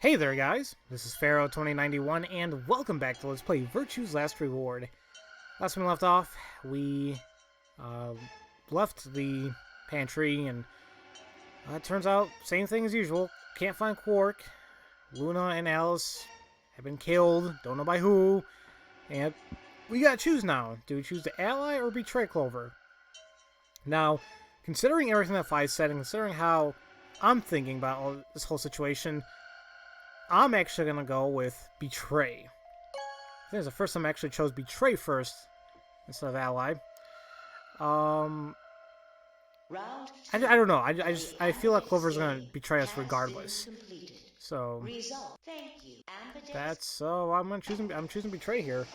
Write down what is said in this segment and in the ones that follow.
Hey there guys, this is Pharaoh2091 and welcome back to Let's Play Virtue's Last Reward. Last time we left off, we uh, left the pantry and it turns out, same thing as usual, can't find Quark. Luna and Alice have been killed, don't know by who, and we gotta choose now. Do we choose to ally or betray Clover? Now, considering everything that Fi said and considering how I'm thinking about this whole situation, I'm actually going to go with Betray. I think it's the first time I actually chose Betray first instead of Ally. I don't know. I feel like Clover's going to betray us regardless. So that's so I'm choosing Betray here.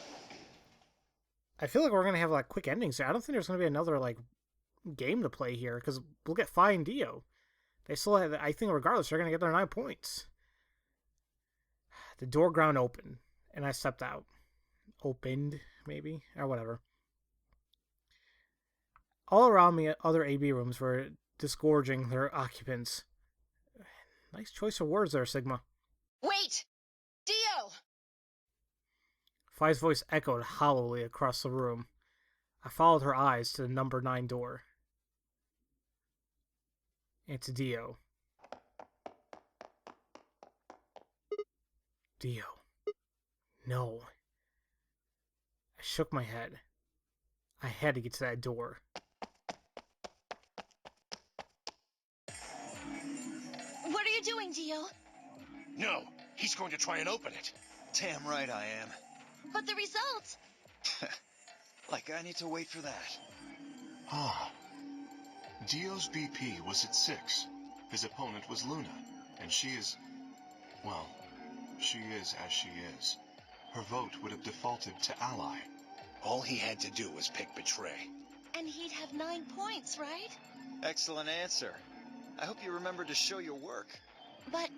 I feel like we're going to have like quick endings. I don't think there's going to be another like game to play here because we'll get Fi and Dio. They still have, I think regardless they're going to get their 9 points. The door ground open, and I stepped out. Opened, maybe? Or whatever. All around me, other AB rooms were disgorging their occupants. Nice choice of words there, Sigma. Wait! Dio! Fi's voice echoed hollowly across the room. I followed her eyes to the number 9 door. It's Dio. Dio. No. I shook my head. I had to get to that door. What are you doing, Dio? No, he's going to try and open it. Damn right I am. But the results! Like I need to wait for that. Ah. Dio's BP was at 6. His opponent was Luna, and she is... well, she is as she is. Her vote would have defaulted to Ally. All he had to do was pick Betray. And he'd have 9 points, right? Excellent answer. I hope you remember to show your work. But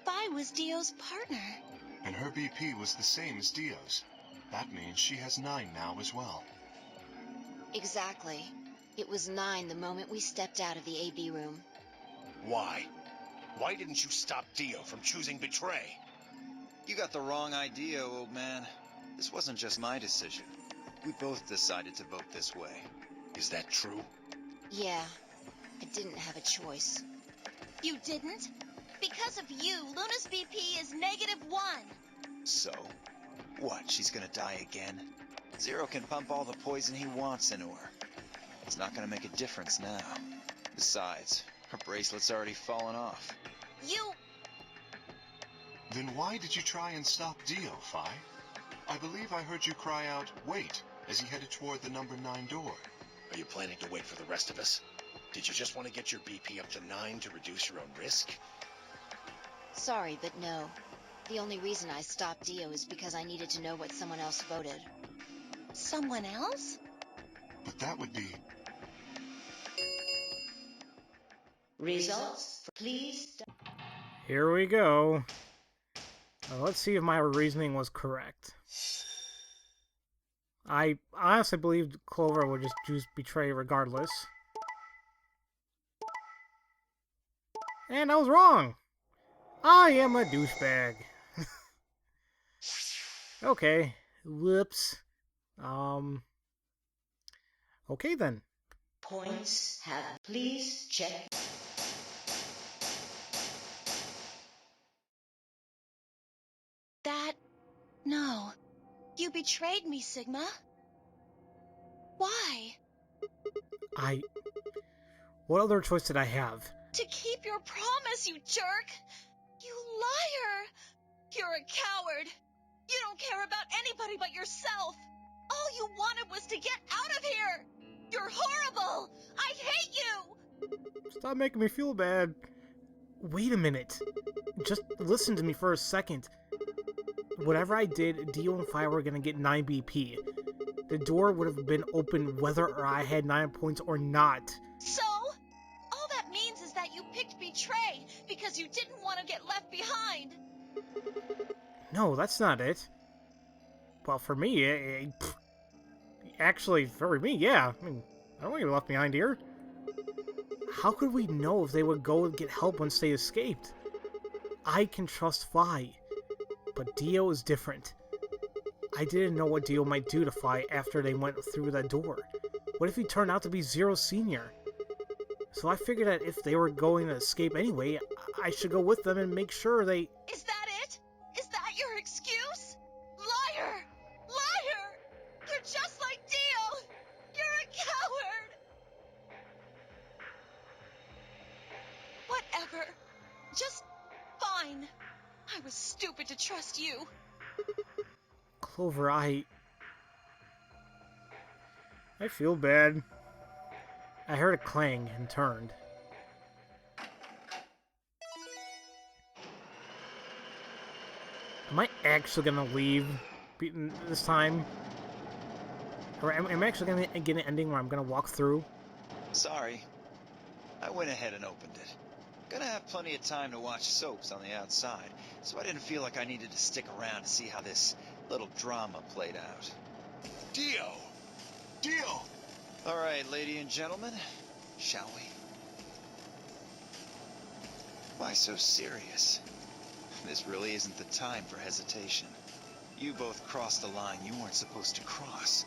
Fi was Dio's partner. And her BP was the same as Dio's. That means she has 9 now as well. Exactly. It was 9 the moment we stepped out of the AB room. Why? Why didn't you stop Dio from choosing Betray? You got the wrong idea, old man. This wasn't just my decision. We both decided to vote this way. Is that true? Yeah, I didn't have a choice. You didn't? Because of you, Luna's BP is -1. So, what, she's gonna die again? Zero can pump all the poison he wants into her. It's not gonna make a difference now. Besides, her bracelet's already fallen off. You... Then why did you try and stop Dio, Fi? I believe I heard you cry out, wait, as he headed toward the number 9 door. Are you planning to wait for the rest of us? Did you just want to get your BP up to 9 to reduce your own risk? Sorry, but no. The only reason I stopped Dio is because I needed to know what someone else voted. Someone else? But that would be... Results, please. Here we go. Let's see if my reasoning was correct. I honestly believed Clover would just choose Betray regardless. And I was wrong! I am a douchebag. Okay. Whoops. Okay then. Points have please check. No. You betrayed me, Sigma. Why? What other choice did I have? To keep your promise, you jerk! You liar! You're a coward! You don't care about anybody but yourself! All you wanted was to get out of here! You're horrible! I hate you! Stop making me feel bad. Wait a minute. Just listen to me for a second. Whatever I did, Dio and Fi were gonna get 9 BP. The door would have been open whether or I had 9 points or not. So? All that means is that you picked Betray because you didn't want to get left behind. No, that's not it. Well, for me, actually, for me, yeah. I mean, I don't want to get left behind here. How could we know if they would go and get help once they escaped? I can trust Vi, but Dio is different. I didn't know what Dio might do to Vi after they went through that door. What if he turned out to be Zero Senior? So I figured that if they were going to escape anyway, I should go with them and make sure they... Is that it? Is that your excuse? Liar! Liar! You're just like Dio! You're a coward! Whatever. Just fine. I was stupid to trust you. Clover, I feel bad. I heard a clang and turned. Am I actually gonna leave this time? Or am I actually gonna get an ending where I'm gonna walk through? Sorry. I went ahead and opened it. Gonna have plenty of time to watch soaps on the outside, so I didn't feel like I needed to stick around to see how this little drama played out. Dio! Dio! Alright, lady and gentlemen, shall we? Why so serious? This really isn't the time for hesitation. You both crossed a line you weren't supposed to cross.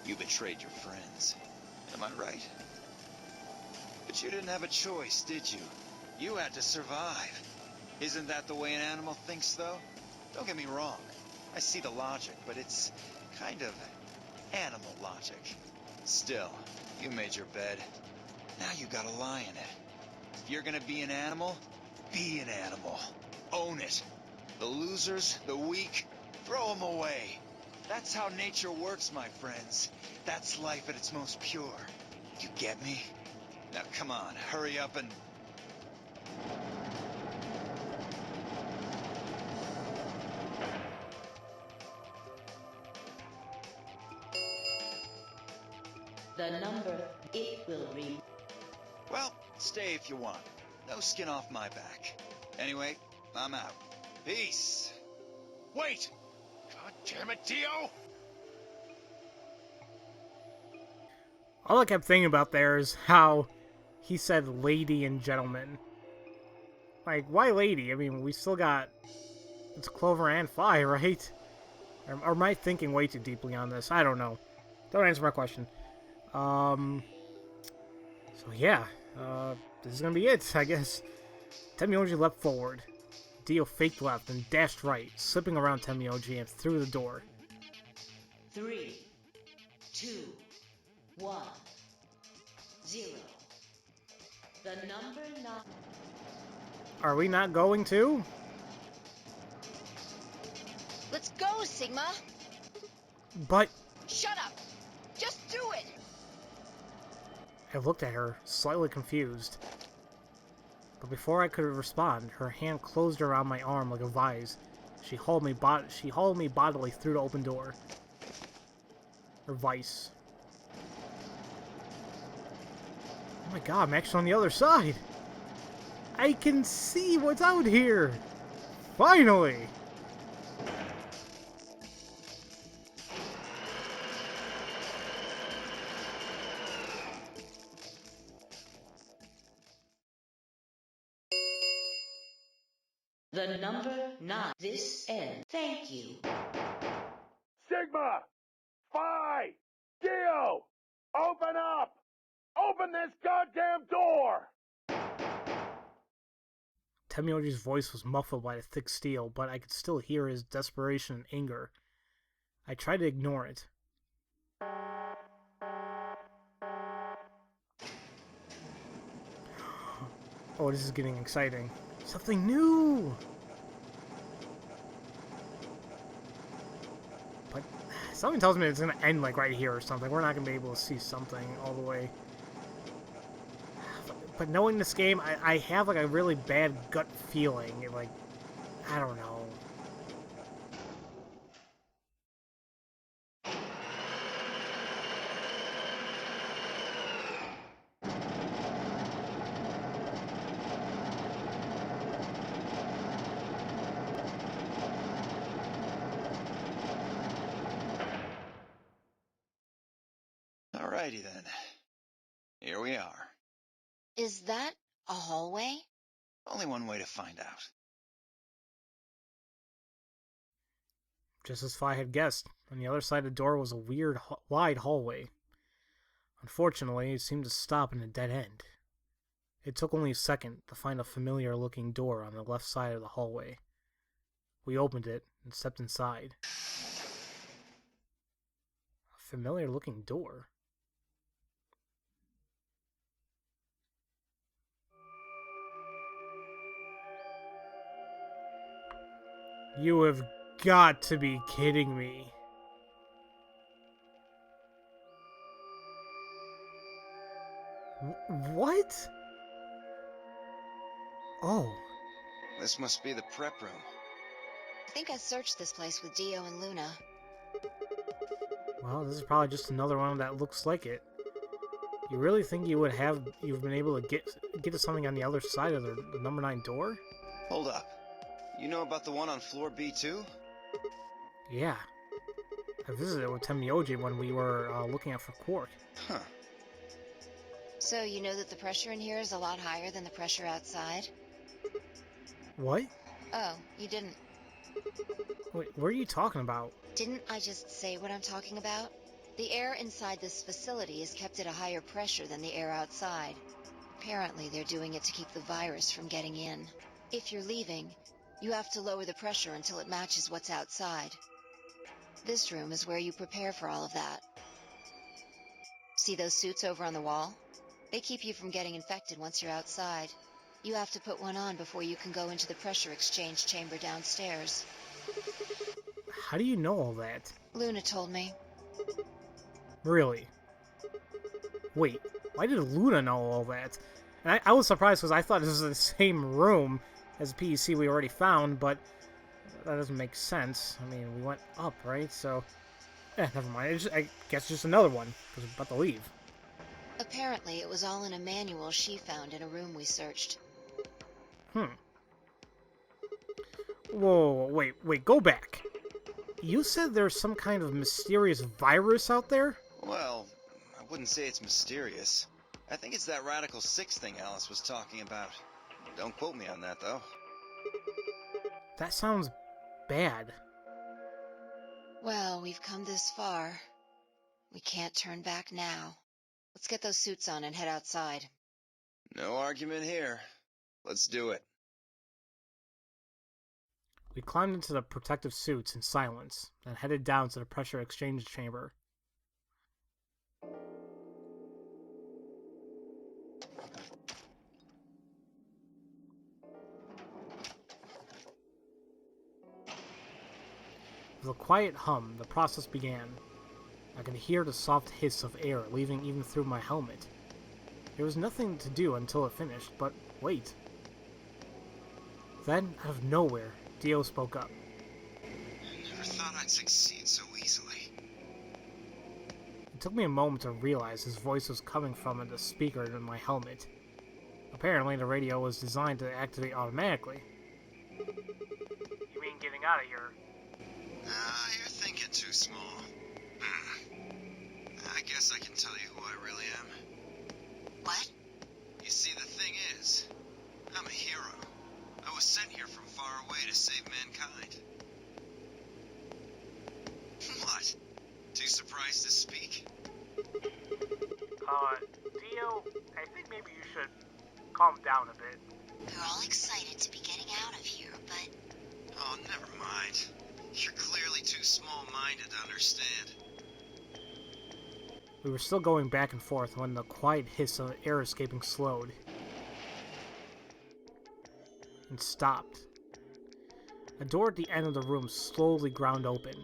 You betrayed your friends. Am I right? But you didn't have a choice, did you? You had to survive. Isn't that the way an animal thinks, though? Don't get me wrong. I see the logic, but it's kind of animal logic. Still, you made your bed. Now you gotta lie in it. If you're gonna be an animal, be an animal. Own it. The losers, the weak, throw them away. That's how nature works, my friends. That's life at its most pure. You get me? Now come on, hurry up and... The number it will read. Well, stay if you want. No skin off my back. Anyway, I'm out. Peace. Wait! God damn it, Dio! All I kept thinking about there is how he said lady and gentleman. Like, why lady? I mean, we still got... It's Clover and Vi, right? Or am I thinking way too deeply on this? I don't know. Don't answer my question. So yeah. This is gonna be it, I guess. Temioji leapt forward. Dio faked left and dashed right, slipping around Temioji and through the door. 3, 2, 1, 0. The number not. Are we not going to? Let's go, Sigma! But... Shut up! Just do it! I looked at her, slightly confused. But before I could respond, her hand closed around my arm like a vise. She hauled me bodily through the open door. Or vice. Oh my god, I'm actually on the other side! I can see what's out here! Finally! The number not this end. Thank you. Sigma! Phi! Dio! Open up! Open this goddamn door! Temioji's voice was muffled by the thick steel, but I could still hear his desperation and anger. I tried to ignore it. Oh, this is getting exciting. Something new! But something tells me it's gonna end like right here or something. We're not gonna be able to see something all the way. But knowing this game, I have like a really bad gut feeling. Like, I don't know. Alrighty then. Here we are. Is that a hallway? Only one way to find out. Just as Fi had guessed, on the other side of the door was a weird, wide hallway. Unfortunately, it seemed to stop in a dead end. It took only a second to find a familiar-looking door on the left side of the hallway. We opened it and stepped inside. A familiar-looking door? You have got to be kidding me. What? Oh. This must be the prep room. I think I searched this place with Dio and Luna. Well, this is probably just another one that looks like it. You really think you've been able to get to something on the other side of the number 9 door? Hold up. You know about the one on floor B2? Yeah. I visited it with Temioji when we were looking out for Quark. Huh. So you know that the pressure in here is a lot higher than the pressure outside? What? Oh, you didn't. Wait, what are you talking about? Didn't I just say what I'm talking about? The air inside this facility is kept at a higher pressure than the air outside. Apparently, they're doing it to keep the virus from getting in. If you're leaving, you have to lower the pressure until it matches what's outside. This room is where you prepare for all of that. See those suits over on the wall? They keep you from getting infected once you're outside. You have to put one on before you can go into the pressure exchange chamber downstairs. How do you know all that? Luna told me. Really? Wait, why did Luna know all that? And I was surprised because I thought this was the same room as the PEC we already found, but that doesn't make sense. I mean, we went up, right? So, never mind. I guess just another one, because we're about to leave. Apparently, it was all in a manual she found in a room we searched. Whoa, wait, go back. You said there's some kind of mysterious virus out there? Well, I wouldn't say it's mysterious. I think it's that Radical 6 thing Alice was talking about. Don't quote me on that, though. That sounds bad. Well, we've come this far. We can't turn back now. Let's get those suits on and head outside. No argument here. Let's do it. We climbed into the protective suits in silence, and headed down to the pressure exchange chamber. With a quiet hum, the process began. I could hear the soft hiss of air leaving even through my helmet. There was nothing to do until it finished, but wait. Then, out of nowhere, Dio spoke up. I never thought I'd succeed so easily. It took me a moment to realize his voice was coming from the speaker in my helmet. Apparently, the radio was designed to activate automatically. You mean getting out of here? You're thinking too small. I guess I can tell you who I really am. What? You see, the thing is, I'm a hero. I was sent here from far away to save mankind. What? Too surprised to speak? Dio, I think maybe you should calm down a bit. We're all excited to be getting out of here, but... Oh, never mind. You're clearly too small-minded to understand. We were still going back and forth when the quiet hiss of air escaping slowed. And stopped. A door at the end of the room slowly ground open.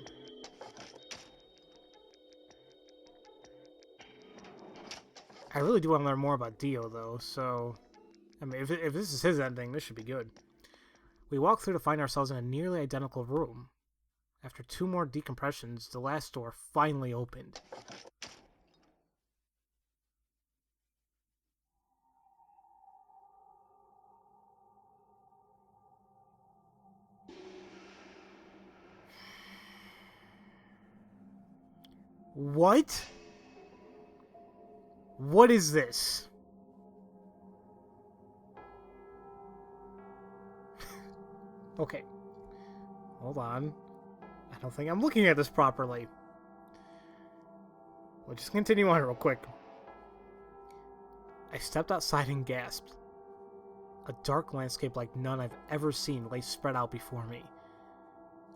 I really do want to learn more about Dio, though, so... I mean, if this is his ending, this should be good. We walked through to find ourselves in a nearly identical room. After 2 more decompressions, the last door finally opened. What? What is this? Okay. Hold on. I don't think I'm looking at this properly. We'll just continue on real quick. I stepped outside and gasped. A dark landscape like none I've ever seen lay spread out before me.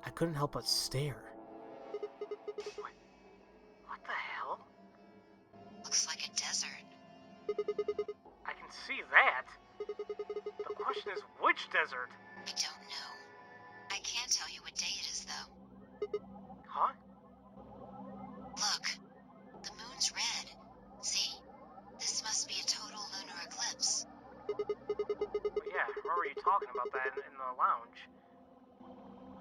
I couldn't help but stare. What the hell? Looks like a desert. I can see that. The question is, which desert? I don't know. I can't tell you what day it is, though. Huh? Look, the moon's red. See? This must be a total lunar eclipse. Yeah, I remember you talking about that in the lounge.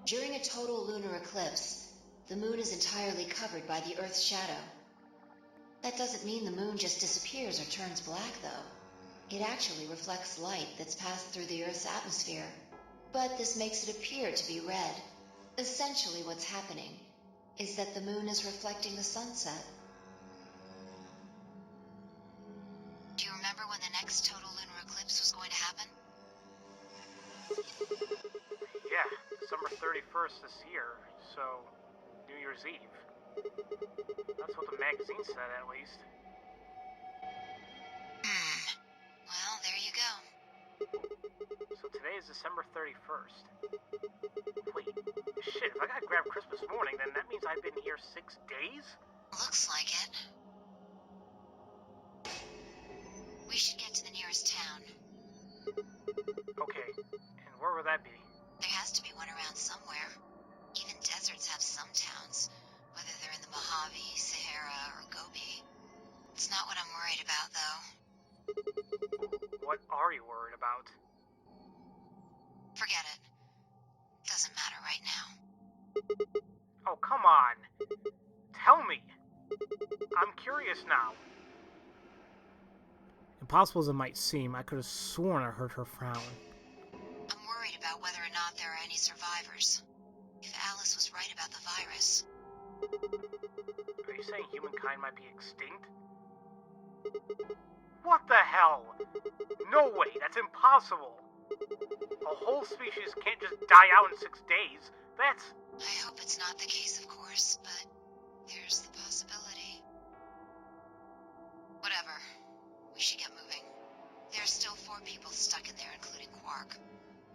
During a total lunar eclipse, the moon is entirely covered by the Earth's shadow. That doesn't mean the moon just disappears or turns black, though. It actually reflects light that's passed through the Earth's atmosphere. But this makes it appear to be red. Essentially what's happening is that the moon is reflecting the sunset. Do you remember when the next total lunar eclipse was going to happen? Yeah, December 31st this year, so New Year's Eve. That's what the magazine said, at least. Well, there you go. So today is December 31st. Wait, shit, if I got grabbed Christmas morning, then that means I've been here 6 days? Looks like it. We should get to the nearest town. Okay, and where would that be? There has to be one around somewhere. Even deserts have some towns, whether they're in the Mojave, Sahara, or Gobi. It's not what I'm worried about, though. What are you worried about? Forget it. Doesn't matter right now. Oh, come on! Tell me! I'm curious now. Impossible as it might seem, I could have sworn I heard her frown. I'm worried about whether or not there are any survivors. If Alice was right about the virus. Are you saying humankind might be extinct? What the hell? No way, that's impossible! A whole species can't just die out in 6 days. That's... I hope it's not the case, of course, but there's the possibility. Whatever. We should get moving. There's still 4 people stuck in there, including Quark.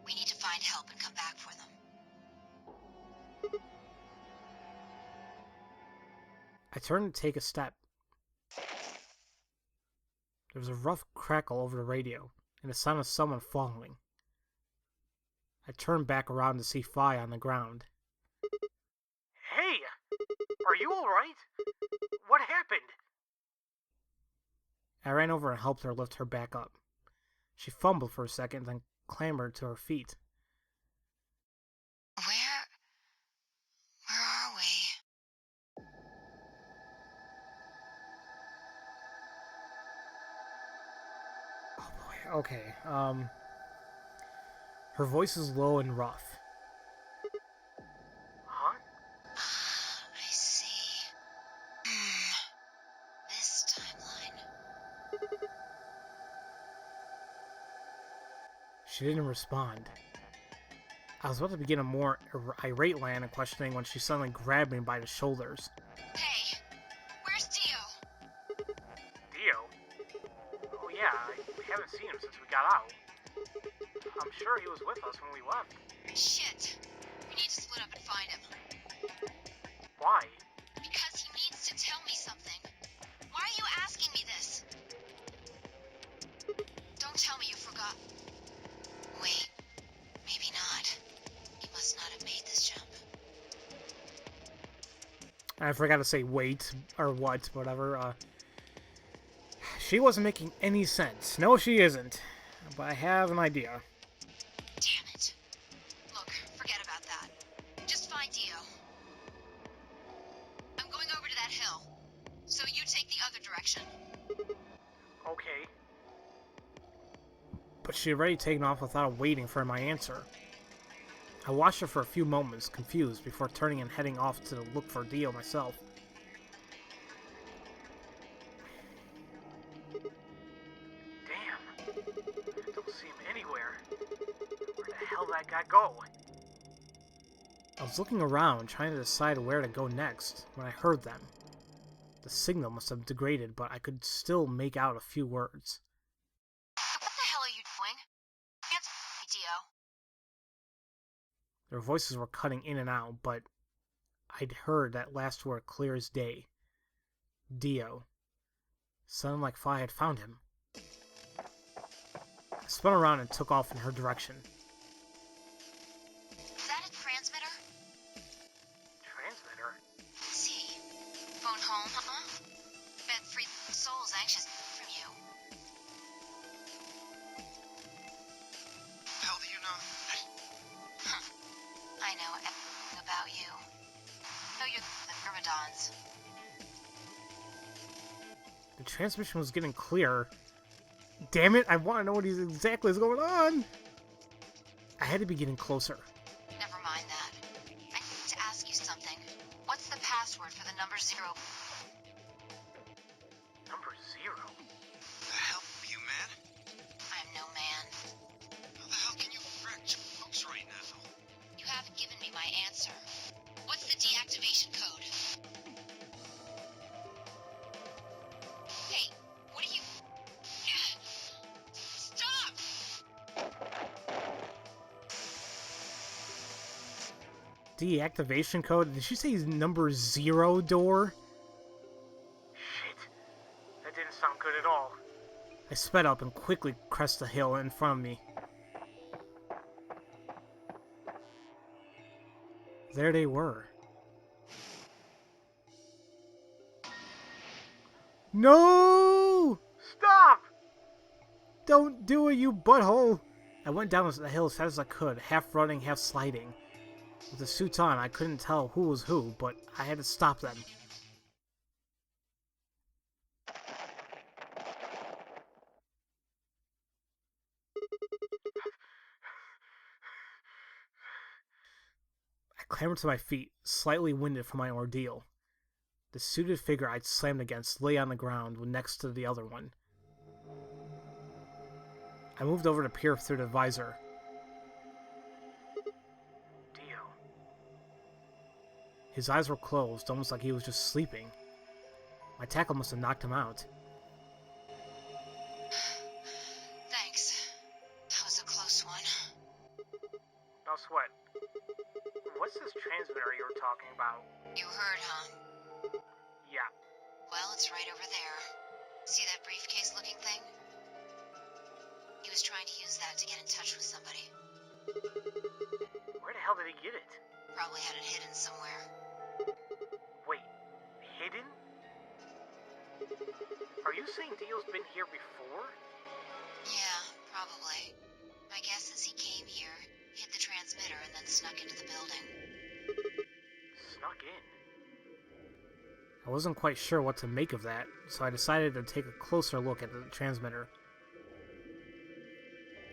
We need to find help and come back for them. I turned to take a step. There was a rough crackle over the radio, and the sound of someone falling. I turned back around to see Fi on the ground. Hey! Are you alright? What happened? I ran over and helped her lift her back up. She fumbled for a second, then clambered to her feet. Where are we? Oh boy, okay, her voice is low and rough. Huh? I see. This timeline. She didn't respond. I was about to begin a more irate line of questioning when she suddenly grabbed me by the shoulders. Hey, where's Dio? Dio? Oh yeah, I haven't seen him since we got out. I'm sure he was with us when we left. Shit. We need to split up and find him. Why? Because he needs to tell me something. Why are you asking me this? Don't tell me you forgot. Wait, maybe not. He must not have made this jump. I forgot to say wait, or what, whatever. She wasn't making any sense. No, she isn't. But I have an idea. Damn it. Look, forget about that. Just find Dio. I'm going over to that hill. So you take the other direction. Okay. But she had already taken off without waiting for my answer. I watched her for a few moments, confused, before turning and heading off to look for Dio myself. Damn. Don't see him anywhere. Where the hell did that guy go? I was looking around, trying to decide where to go next, when I heard them. The signal must have degraded, but I could still make out a few words. What the hell are you doing? Answer me, Dio. Their voices were cutting in and out, but I'd heard that last word clear as day. Dio. Sounded like Fi had found him. I spun around and took off in her direction. Is that a transmitter? Transmitter? See. Phone home, Bet free souls anxious from you. How do you know that? I know everything about you. Know you're the Myrmidons. The transmission was getting clearer. Damn it, I want to know what exactly is going on! I had to be getting closer. Never mind that. I need to ask you something. What's the password for the number 0? Number 0? The hell, you man? I'm no man. How the hell can you fracture folks right now? You haven't given me my answer. What's the deactivation code? Hey, what are you... Stop! Deactivation code? Did she say number 0 door? Shit. That didn't sound good at all. I sped up and quickly crested the hill in front of me. There they were. No! Stop! Don't do it, you butthole! I went down the hill as fast as I could, half running, half sliding. With the suits on, I couldn't tell who was who, but I had to stop them. I clambered to my feet, slightly winded from my ordeal. The suited figure I'd slammed against lay on the ground next to the other one. I moved over to peer through the visor. Dio. His eyes were closed, almost like he was just sleeping. My tackle must have knocked him out. Thanks. That was a close one. No sweat. What's this transmitter you were talking about? You heard, huh? Yeah. Well, it's right over there. See that briefcase-looking thing? He was trying to use that to get in touch with somebody. Where the hell did he get it? Probably had it hidden somewhere. Wait, hidden? Are you saying Dio's been here before? Yeah, probably. My guess is he came here, hit the transmitter, and then snuck into the building. Snuck in? I wasn't quite sure what to make of that, so I decided to take a closer look at the transmitter.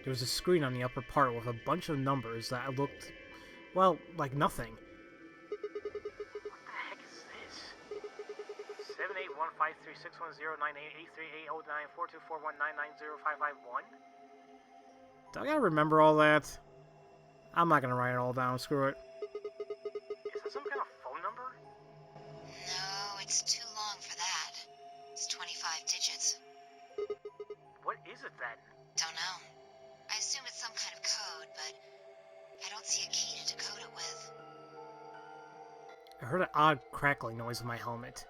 There was a screen on the upper part with a bunch of numbers that looked, well, like nothing. What the heck is this? 7815361098838094241990551? Do I gotta remember all that? I'm not gonna write it all down, screw it. Is that some kind of phone number? No, it's too long for that. It's 25 digits. What is it then? Don't know. I assume it's some kind of code, but I don't see a key to decode it with. I heard an odd crackling noise in my helmet.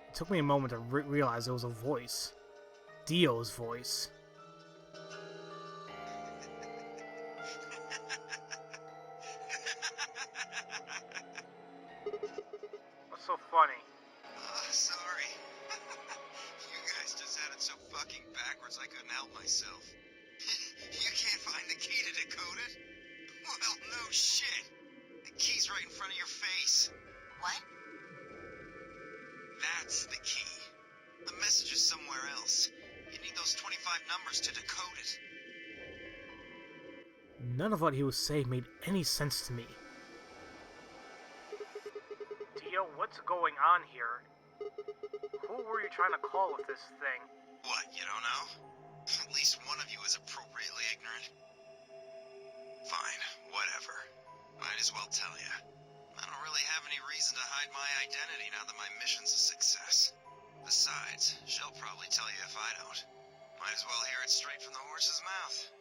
It took me a moment to realize it was a voice. Dio's voice. What's so funny? Oh, sorry. You guys just had it so fucking backwards I couldn't help myself. You can't find the key to decode it? Well, no shit. The key's right in front of your face. What? That's the key. The message is somewhere else. You need those 25 numbers to decode it. None of what he was saying made any sense to me. Dio, what's going on here? Who were you trying to call with this thing? What, you don't know? At least one of you is appropriately ignorant. Fine, whatever. Might as well tell you. hide my identity now that my mission's a success. Besides, she'll probably tell you if I don't. Might as well hear it straight from the horse's mouth.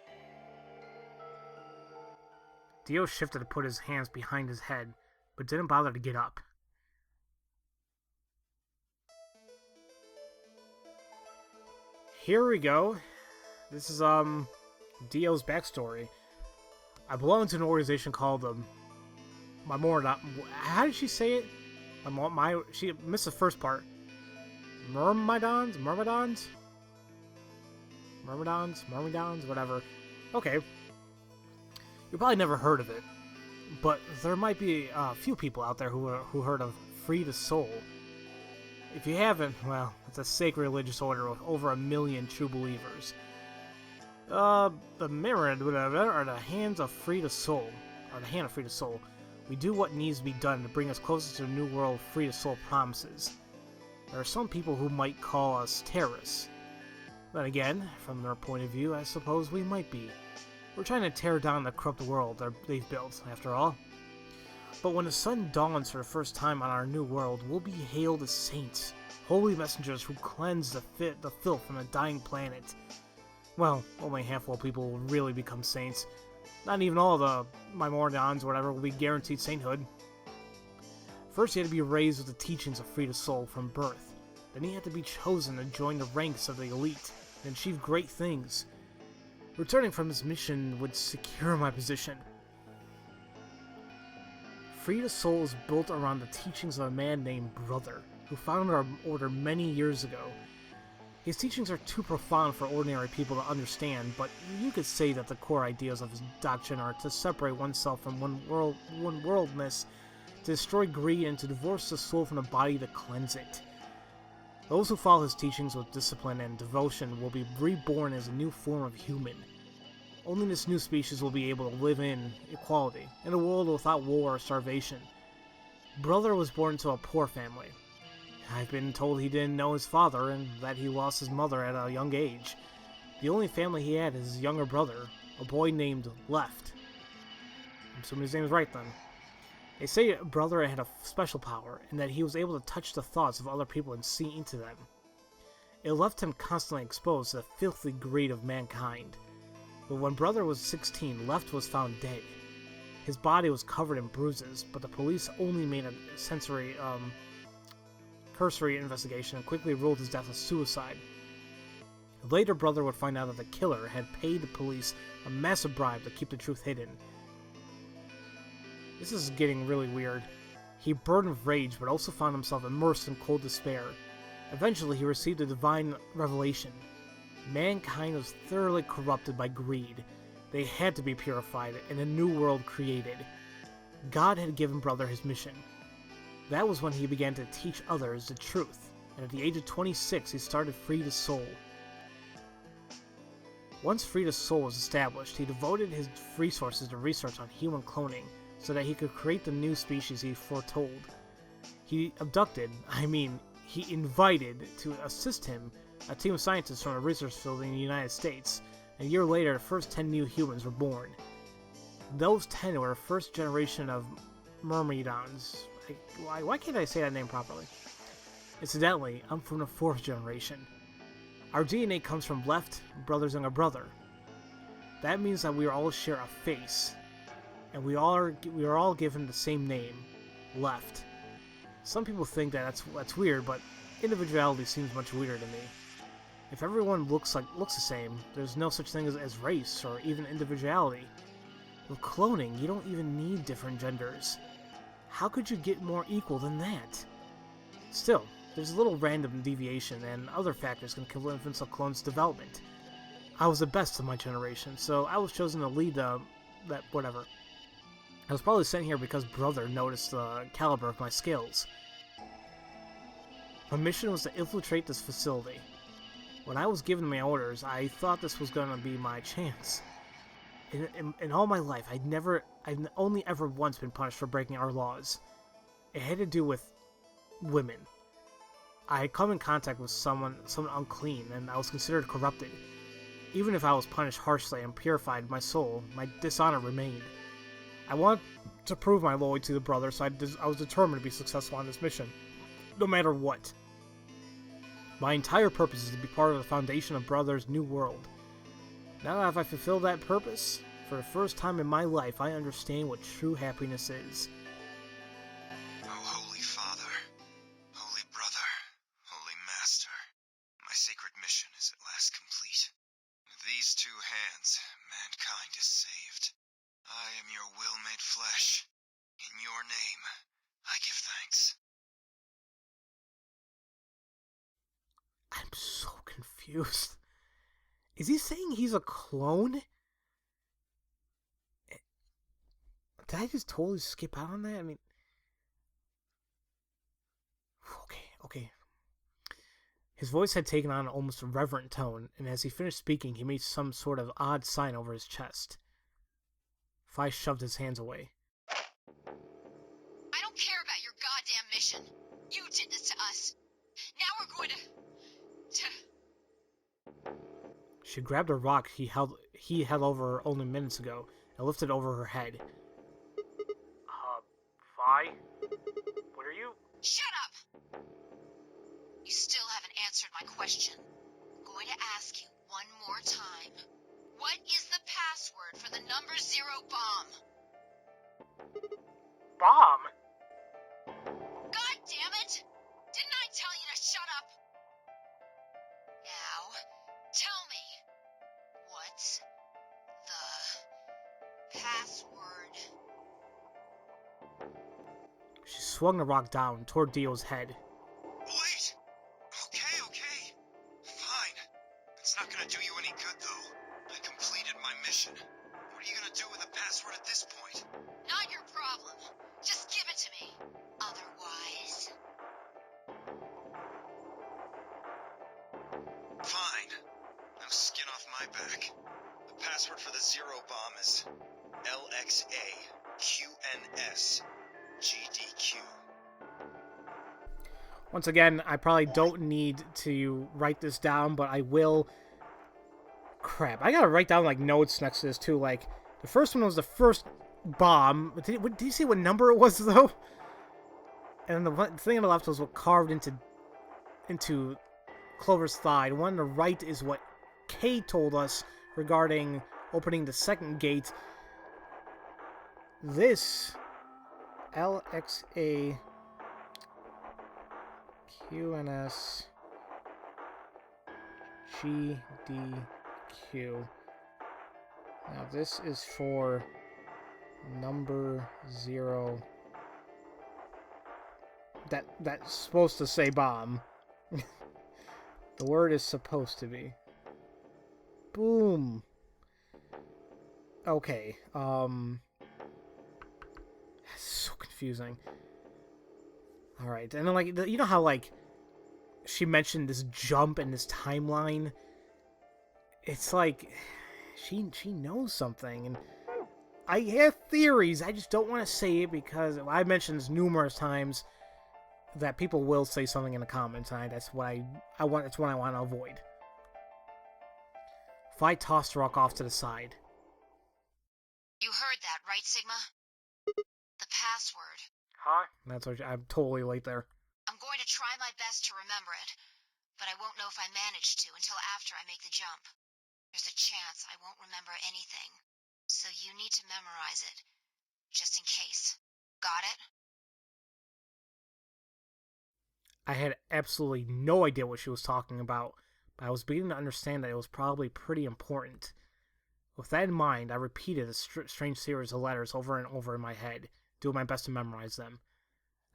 Dio shifted to put his hands behind his head, but didn't bother to get up. Here we go. This is Dio's backstory. I belong to an organization called Myrmidon. How did she say it? She missed the first part. Myrmidons, whatever. Okay. You probably never heard of it, but there might be a few people out there who heard of Free the Soul. If you haven't, well, it's a sacred religious order with over 1 million true believers. The Mirror, whatever, are the hands of Free the Soul. Or the hand of Free the Soul. We do what needs to be done to bring us closer to the new world Free the Soul promises. There are some people who might call us terrorists. Then again, from their point of view, I suppose we might be. We're trying to tear down the corrupt world they've built, after all. But when the sun dawns for the first time on our new world, we'll be hailed as saints, holy messengers who cleanse the filth from the dying planet. Well, only a handful of people will really become saints. Not even all the Myrmidons or whatever will be guaranteed sainthood. First, he had to be raised with the teachings of Free the Soul from birth. Then he had to be chosen to join the ranks of the elite and achieve great things. Returning from his mission would secure my position. Free the Soul is built around the teachings of a man named Brother, who founded our order many years ago. His teachings are too profound for ordinary people to understand, but you could say that the core ideas of his doctrine are to separate oneself from one-worldness, to destroy greed, and to divorce the soul from the body to cleanse it. Those who follow his teachings with discipline and devotion will be reborn as a new form of human. Only this new species will be able to live in equality, in a world without war or starvation. Brother was born into a poor family. I've been told he didn't know his father and that he lost his mother at a young age. The only family he had is his younger brother, a boy named Left. I'm assuming his name is right then. They say Brother had a special power, and that he was able to touch the thoughts of other people and see into them. It left him constantly exposed to the filthy greed of mankind. But when Brother was 16, Left was found dead. His body was covered in bruises, but the police only made a cursory investigation and quickly ruled his death a suicide. Later, Brother would find out that the killer had paid the police a massive bribe to keep the truth hidden. This is getting really weird. He burned with rage, but also found himself immersed in cold despair. Eventually, he received a divine revelation. Mankind was thoroughly corrupted by greed. They had to be purified, and a new world created. God had given Brother his mission. That was when he began to teach others the truth, and at the age of 26, he started Free the Soul. Once Free the Soul was established, he devoted his resources to research on human cloning, so that he could create the new species he foretold. He invited to assist him a team of scientists from a research facility in the United States. A year later, the first 10 new humans were born. Those 10 were the first generation of Myrmidons. Why can't I say that name properly? Incidentally, I'm from the 4th generation. Our DNA comes from Left, Brother's younger brother. That means that we all share a face, and we are all given the same name, Left. Some people think that that's weird, but individuality seems much weirder to me. If everyone looks the same, there's no such thing as race or even individuality. With cloning, you don't even need different genders. How could you get more equal than that? Still, there's a little random deviation, and other factors can influence a clone's development. I was the best of my generation, so I was chosen to lead whatever. I was probably sent here because Brother noticed the caliber of my skills. My mission was to infiltrate this facility. When I was given my orders, I thought this was going to be my chance. In all my life, I'd only ever once been punished for breaking our laws. It had to do with women. I had come in contact with someone unclean, and I was considered corrupted. Even if I was punished harshly and purified my soul, my dishonor remained. I want to prove my loyalty to the brother, so I was determined to be successful on this mission, no matter what. My entire purpose is to be part of the foundation of Brother's new world. Now that I've fulfilled that purpose, for the first time in my life, I understand what true happiness is. Oh, Holy Father, Holy Brother, Holy Master, my sacred mission is at last complete. With these two hands, mankind is saved. I am your will made flesh. In your name, I give thanks. I'm so confused. Is he saying he's a clone? Did I just totally skip out on that? I mean... Okay. His voice had taken on an almost reverent tone, and as he finished speaking, he made some sort of odd sign over his chest. Phi shoved his hands away. I don't care about your goddamn mission. You did this to us. Now we're going to... She grabbed a rock he held over her only minutes ago and lifted it over her head. Phi? What are you? Shut up! You still haven't answered my question. I'm going to ask you one more time. What is the password for the number 0 bomb? Bomb? God damn it! Didn't I tell you to shut up? Now, tell me, what's the password? She swung the rock down toward Dio's head. Wait! Okay. Fine. It's not gonna do you any good, though. I completed my mission. What are you gonna do with the password at this point? Not your problem. Just give it to me. Otherwise... Fine. No skin off my back. The password for the 0 bomb is LXAQNSGDQ. Once again, I probably don't need to write this down, but I will. Crap, I gotta write down like notes next to this too. Like the first one was the first bomb. Did you say what number it was though? And the thing on the left was what carved into Clover's thigh. The one on the right is what Kay told us regarding opening the second gate. This LXA QNS GDQ. Now this is for number 0. That's supposed to say bomb. The word is supposed to be. Boom. Okay. That's so confusing. All right, and then like you know how like she mentioned this jump and this timeline. It's like she knows something, and I have theories. I just don't want to say it because I mentioned this numerous times that people will say something in the comments, and that's what I want. It's what I want to avoid. Phi tossed the rock off to the side. You heard that, right, Sigma? The password. Huh? That's what I'm totally late there. I'm going to try my best to remember it, but I won't know if I manage to until after I make the jump. There's a chance I won't remember anything, so you need to memorize it, just in case. Got it? I had absolutely no idea what she was talking about, but I was beginning to understand that it was probably pretty important. With that in mind, I repeated a strange series of letters over and over in my head, doing my best to memorize them.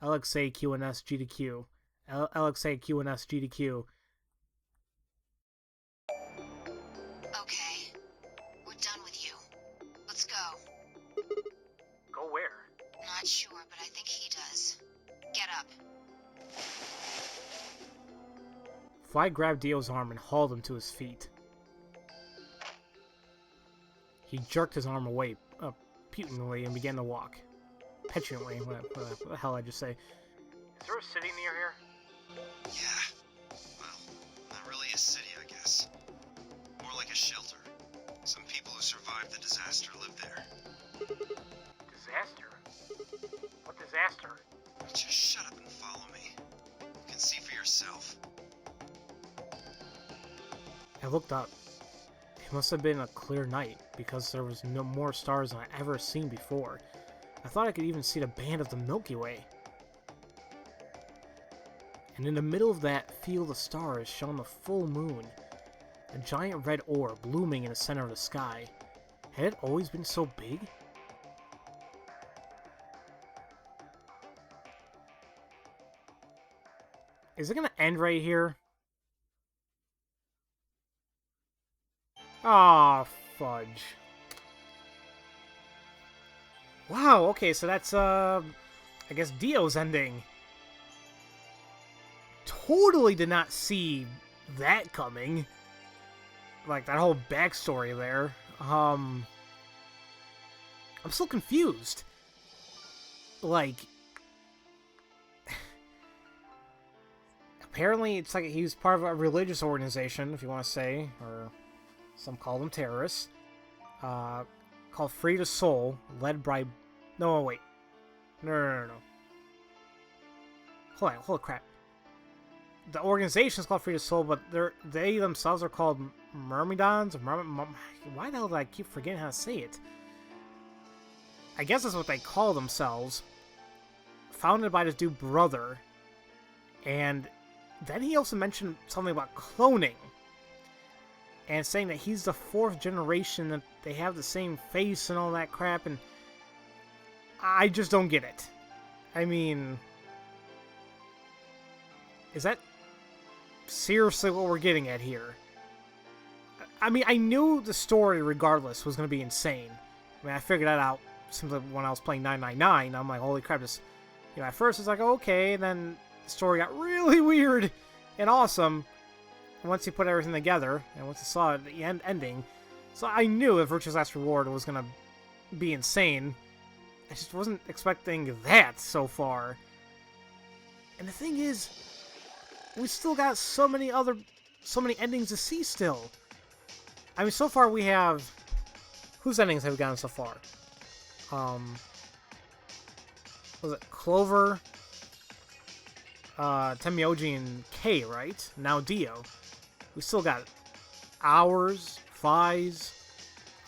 LXA QNS GDQ. LXA QNS GDQ. Okay. We're done with you. Let's go. Go where? Not sure, but I think he does. Get up. Phi grabbed Dio's arm and hauled him to his feet. He jerked his arm away, petulantly, and began to walk. Petulantly, what the hell I just say? Is there a city near here? Yeah. Well, not really a city, I guess. More like a shelter. Some people who survived the disaster live there. Disaster? What disaster? Just shut up and follow me. You can see for yourself. I looked up. It must have been a clear night, because there was no more stars than I ever seen before. I thought I could even see the band of the Milky Way. And in the middle of that field of stars shone the full moon, a giant red orb blooming in the center of the sky. Had it always been so big? Is it gonna end right here? Aw, fudge. Wow, okay, so that's, I guess Dio's ending. Totally did not see that coming. Like, that whole backstory there. I'm still confused. Like, apparently it's like he was part of a religious organization, if you want to say, or some call them terrorists, called Free the Soul, led by... No, wait. No. Holy crap. The organization is called Free the Soul, but they themselves are called Myrmidons. Why the hell did I keep forgetting how to say it? I guess that's what they call themselves. Founded by this dude, Brother. And then he also mentioned something about cloning. And saying that he's the 4th generation, that they have the same face and all that crap, and I just don't get it. I mean, is that seriously what we're getting at here? I mean, I knew the story, regardless, was going to be insane. I mean, I figured that out simply when I was playing 999. I'm like, holy crap, this... You know, at first it's like, okay, and then the story got really weird and awesome once you put everything together, and once you saw the ending. So I knew that Virtue's Last Reward was going to be insane. I just wasn't expecting that so far. And the thing is, we still got so many endings to see still. I mean, so far we have... Whose endings have we gotten so far? Was it Clover, Tenmyoji, and Kay, right? Now Dio. We still got Hours, Fize,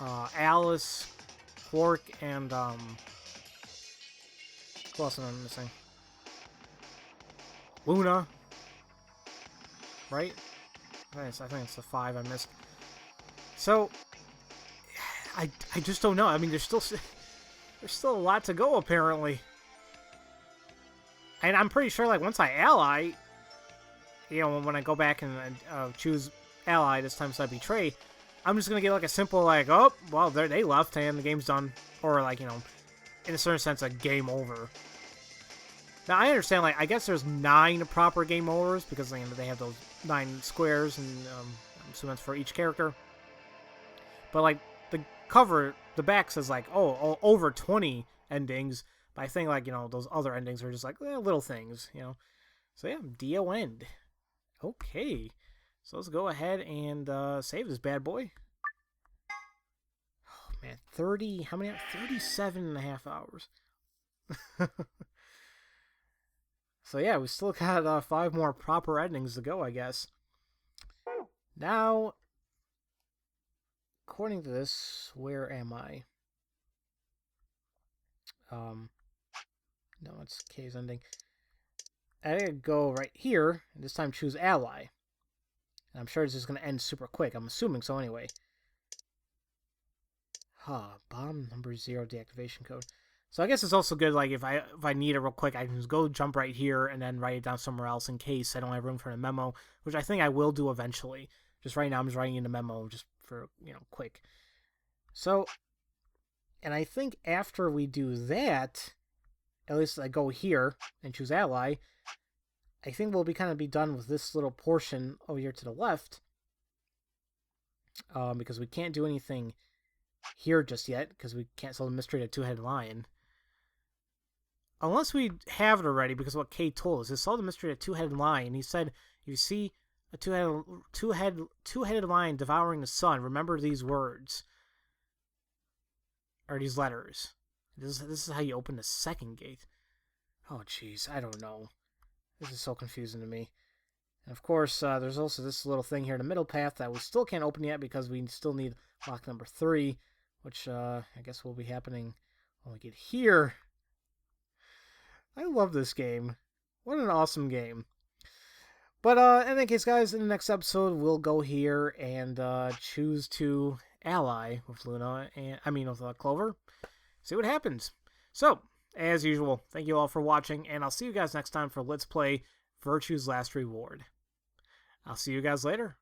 Alice, Quark, and, who else am I missing? Luna. Right? I think it's the 5 I missed. So, I just don't know. I mean, there's still a lot to go, apparently. And I'm pretty sure, like, once I ally, you know, when I go back and choose ally this time instead of betray, I'm just gonna get, like, a simple, like, oh, well, they left and the game's done. Or, like, you know, in a certain sense, a game over. Now, I understand, like, I guess there's 9 proper game overs, because, you know, they have those 9 squares, and I'm assuming that's for each character. But, like, the cover, the back says, like, oh, over 20 endings, but I think, like, you know, those other endings are just, like, little things, you know. So, yeah, Dio end. Okay. So, let's go ahead and save this bad boy. Oh, man, 30, how many? 37.5 hours. So yeah, we still got 5 more proper endings to go, I guess. Now, according to this, where am I? No, it's K's ending. I gotta go right here, and this time choose Ally. And I'm sure this is gonna end super quick. I'm assuming so anyway. Bomb number 0 deactivation code. So I guess it's also good, like, if I need it real quick, I can just go jump right here and then write it down somewhere else in case I don't have room for a memo, which I think I will do eventually. Just right now, I'm just writing in a memo just for, you know, quick. So, and I think after we do that, at least I go here and choose Ally, I think we'll be kind of be done with this little portion over here to the left, because we can't do anything here just yet, because we can't solve the mystery of the 2-headed lion. Unless we have it already, because what Kay told us is solve the mystery of the 2-headed lion. He said, if you see a two-headed lion devouring the sun, remember these words. Or these letters. This is how you open the second gate. Oh, jeez, I don't know. This is so confusing to me. And of course, there's also this little thing here in the middle path that we still can't open yet because we still need lock number 3, which I guess will be happening when we get here. I love this game. What an awesome game. But in any case, guys, in the next episode, we'll go here and choose to ally with Luna, and with Clover. See what happens. So, as usual, thank you all for watching, and I'll see you guys next time for Let's Play Virtue's Last Reward. I'll see you guys later.